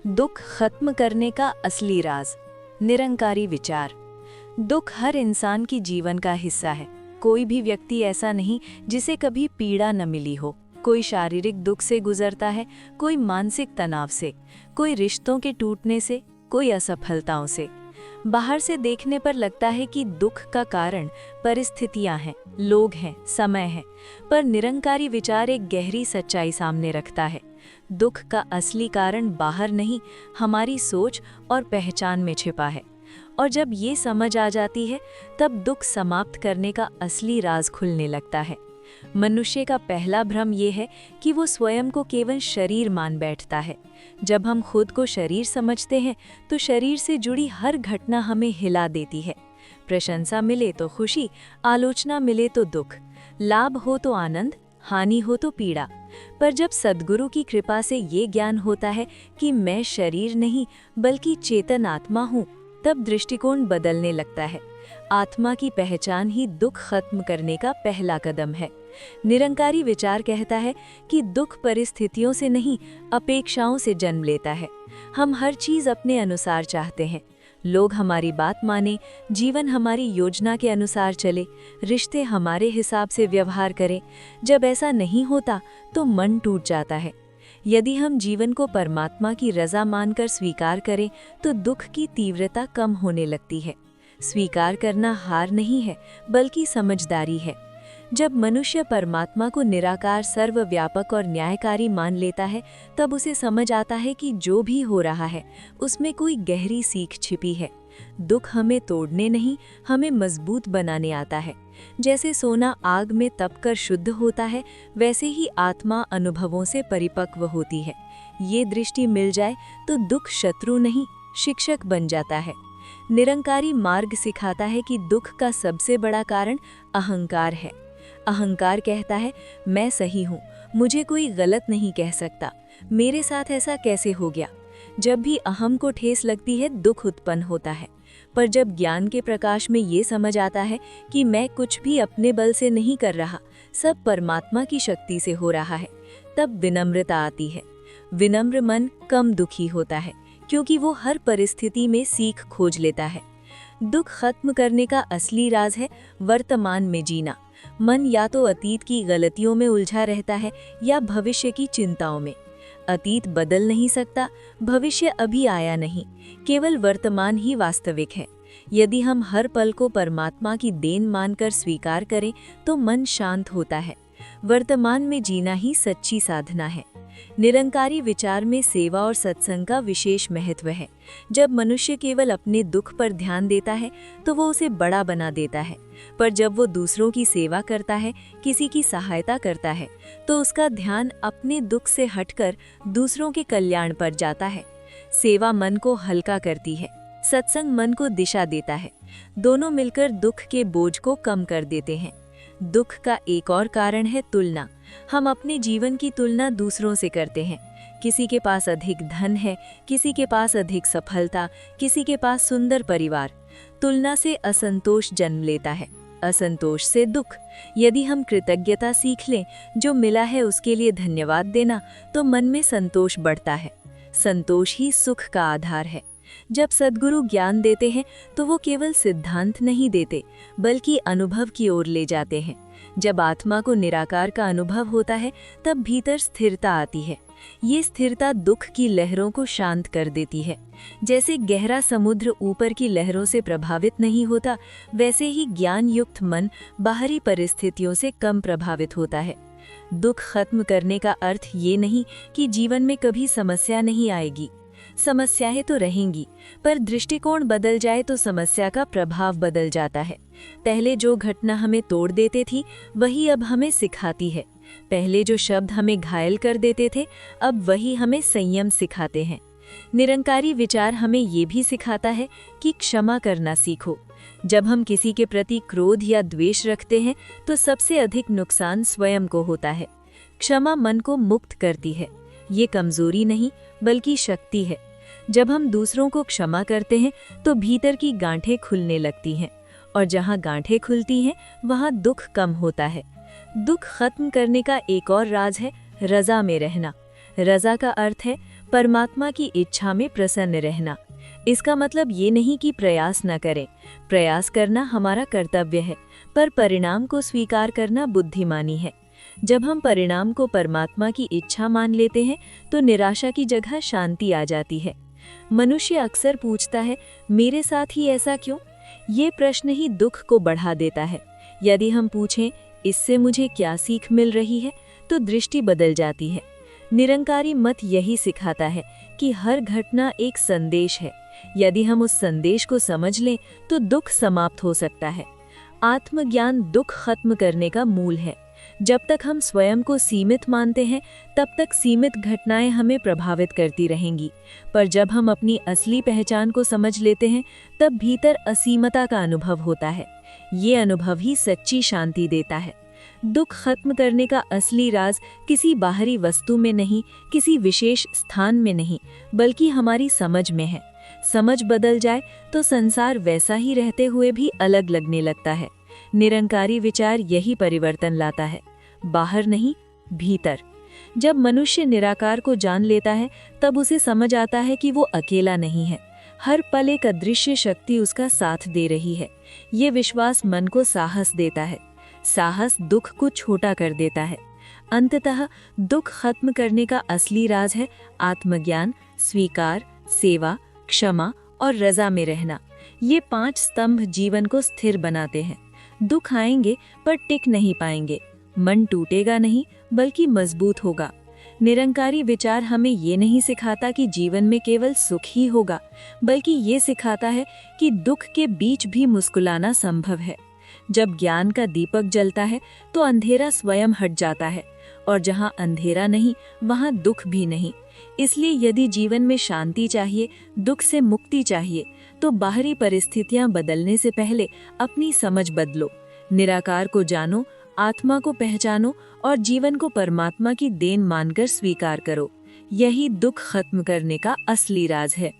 दुख खत्म करने का असली राज। निरंकारी विचार। दुख हर इंसान की जीवन का हिस्सा है। कोई भी व्यक्ति ऐसा नहीं जिसे कभी पीड़ा न मिली हो। कोई शारीरिक दुख से गुजरता है, कोई मानसिक तनाव से, कोई रिश्तों के टूटने से, कोई असफलताओं से। बाहर से देखने पर लगता है कि दुख का कारण परिस्थितियां हैं, लोग हैं, समय है, पर निरंकारी विचार एक गहरी सच्चाई सामने रखता है। दुख का असली कारण बाहर नहीं, हमारी सोच और पहचान में छिपा है। और जब ये समझ आ जाती है, तब दुख समाप्त करने का असली राज खुलने लगता है। मनुष्य का पहला भ्रम ये है कि वो स्वयं को केवल शरीर मान बैठता है। जब हम खुद को शरीर समझते हैं, तो शरीर से जुड़ी हर घटना हमें हिला देती है। प्रशंसा मिले तो खुशी, आलोचना मिले तो दुख, लाभ हो तो आनंद, हानि हो तो पीड़ा। पर जब सद्गुरु की कृपा से ये ज्ञान होता है कि मैं शरीर नहीं बल्कि चेतन आत्मा हूँ, तब दृष्टिकोण बदलने लगता है। आत्मा की पहचान ही दुख खत्म करने का पहला कदम है। निरंकारी विचार कहता है कि दुख परिस्थितियों से नहीं, अपेक्षाओं से जन्म लेता है। हम हर चीज अपने अनुसार चाहते हैं। लोग हमारी बात माने, जीवन हमारी योजना के अनुसार चले, रिश्ते हमारे हिसाब से व्यवहार करें। जब ऐसा नहीं होता तो मन टूट जाता है। यदि हम जीवन को परमात्मा की रजा मानकर स्वीकार करें, तो दुख की तीव्रता कम होने लगती है। स्वीकार करना हार नहीं है, बल्कि समझदारी है। जब मनुष्य परमात्मा को निराकार, सर्वव्यापक और न्यायकारी मान लेता है, तब उसे समझ आता है कि जो भी हो रहा है, उसमें कोई गहरी सीख छिपी है। दुख हमें तोड़ने नहीं, हमें मजबूत बनाने आता है। जैसे सोना आग में तपकर शुद्ध होता है, वैसे ही आत्मा अनुभवों से परिपक्व होती है। ये दृष्टि मिल जाए तो दुख शत्रु नहीं, शिक्षक बन जाता है। निरंकारी मार्ग सिखाता है कि दुख का सबसे बड़ा कारण अहंकार है। अहंकार कहता है, मैं सही हूँ, मुझे कोई गलत नहीं कह सकता, मेरे साथ ऐसा कैसे हो गया। जब भी अहम को ठेस लगती है, दुख उत्पन्न होता है। पर जब ज्ञान के प्रकाश में ये समझ आता है कि मैं कुछ भी अपने बल से नहीं कर रहा, सब परमात्मा की शक्ति से हो रहा है, तब विनम्रता आती है। विनम्र मन कम दुखी होता है, क्योंकि वो हर परिस्थिति में सीख खोज लेता है। दुख खत्म करने का असली राज है वर्तमान में जीना। मन या तो अतीत की गलतियों में उलझा रहता है या भविष्य की चिंताओं में। अतीत बदल नहीं सकता, भविष्य अभी आया नहीं, केवल वर्तमान ही वास्तविक है। यदि हम हर पल को परमात्मा की देन मानकर स्वीकार करें, तो मन शांत होता है। वर्तमान में जीना ही सच्ची साधना है। निरंकारी विचार में सेवा और सत्संग का विशेष महत्व है। जब मनुष्य केवल अपने दुख पर ध्यान देता है, तो वो उसे बड़ा बना देता है। पर जब वो दूसरों की सेवा करता है, किसी की सहायता करता है, तो उसका ध्यान अपने दुख से हटकर दूसरों के कल्याण पर जाता है। सेवा मन को हल्का करती है, सत्संग मन को दिशा देता है। दोनों मिलकर दुख के बोझ को कम कर देते हैं। दुख का एक और कारण है तुलना। हम अपने जीवन की तुलना दूसरों से करते हैं। किसी के पास अधिक धन है, किसी के पास अधिक सफलता, किसी के पास सुंदर परिवार। तुलना से असंतोष जन्म लेता है, असंतोष से दुख। यदि हम कृतज्ञता सीख लें, जो मिला है उसके लिए धन्यवाद देना, तो मन में संतोष बढ़ता है। संतोष ही सुख का आधार है। जब सद्गुरु ज्ञान देते हैं, तो वो केवल सिद्धांत नहीं देते, बल्कि अनुभव की ओर ले जाते हैं। जब आत्मा को निराकार का अनुभव होता है, तब भीतर स्थिरता आती है। ये स्थिरता दुख की लहरों को शांत कर देती है। जैसे गहरा समुद्र ऊपर की लहरों से प्रभावित नहीं होता, वैसे ही ज्ञान युक्त मन बाहरी परिस्थितियों से कम प्रभावित होता है। दुख खत्म करने का अर्थ ये नहीं कि जीवन में कभी समस्या नहीं आएगी। समस्याएं तो रहेंगी, पर दृष्टिकोण बदल जाए तो समस्या का प्रभाव बदल जाता है। पहले जो घटना हमें तोड़ देती थी, वही अब हमें सिखाती है। पहले जो शब्द हमें घायल कर देते थे, अब वही हमें संयम सिखाते हैं। निरंकारी विचार हमें ये भी सिखाता है कि क्षमा करना सीखो। जब हम किसी के प्रति क्रोध या द्वेष रखते हैं, तो सबसे अधिक नुकसान स्वयं को होता है। क्षमा मन को मुक्त करती है। ये कमजोरी नहीं, बल्कि शक्ति है। जब हम दूसरों को क्षमा करते हैं, तो भीतर की गांठें खुलने लगती हैं, और जहाँ गांठें खुलती हैं, वहाँ दुख कम होता है। दुख खत्म करने का एक और राज है रजा में रहना। रजा का अर्थ है परमात्मा की इच्छा में प्रसन्न रहना। इसका मतलब ये नहीं कि प्रयास न करें। प्रयास करना हमारा कर्तव्य है, पर परिणाम को स्वीकार करना बुद्धिमानी है। जब हम परिणाम को परमात्मा की इच्छा मान लेते हैं तो निराशा की जगह शांति आ जाती है। मनुष्य अक्सर पूछता है, मेरे साथ ही ऐसा क्यों? ये प्रश्न ही दुख को बढ़ा देता है। यदि हम पूछें, इससे मुझे क्या सीख मिल रही है, तो दृष्टि बदल जाती है। निरंकारी मत यही सिखाता है कि हर घटना एक संदेश है। यदि हम उस संदेश को समझ लें तो दुख समाप्त हो सकता है। आत्मज्ञान दुख खत्म करने का मूल है। जब तक हम स्वयं को सीमित मानते हैं, तब तक सीमित घटनाएं हमें प्रभावित करती रहेंगी। पर जब हम अपनी असली पहचान को समझ लेते हैं, तब भीतर असीमता का अनुभव होता है। ये अनुभव ही सच्ची शांति देता है। दुख खत्म करने का असली राज किसी बाहरी वस्तु में नहीं, किसी विशेष स्थान में नहीं, बल्कि हमारी समझ में है। समझ बदल जाए तो संसार वैसा ही रहते हुए भी अलग लगने लगता है। निरंकारी विचार यही परिवर्तन लाता है, बाहर नहीं, भीतर। जब मनुष्य निराकार को जान लेता है, तब उसे समझ आता है कि वो अकेला नहीं है। हर पल एक अदृश्य शक्ति उसका साथ दे रही है। ये विश्वास मन को साहस देता है। साहस दुख को छोटा कर देता है। अंततः दुख खत्म करने का असली राज है आत्मज्ञान, स्वीकार, सेवा, क्षमा और रजा में रहना। ये 5 स्तंभ जीवन को स्थिर बनाते हैं। दुख आएंगे पर टिक नहीं पाएंगे। मन टूटेगा नहीं, बल्कि मजबूत होगा। निरंकारी विचार हमें ये नहीं सिखाता कि जीवन में केवल सुख ही होगा, बल्कि ये सिखाता है कि दुख के बीच भी मुस्कुराना संभव है। जब ज्ञान का दीपक जलता है तो अंधेरा स्वयं हट जाता है, और जहाँ अंधेरा नहीं, वहाँ दुख भी नहीं। इसलिए यदि जीवन में शांति चाहिए, दुख से मुक्ति चाहिए, तो बाहरी परिस्थितियां बदलने से पहले अपनी समझ बदलो। निराकार को जानो, आत्मा को पहचानो और जीवन को परमात्मा की देन मानकर स्वीकार करो। यही दुख खत्म करने का असली राज है।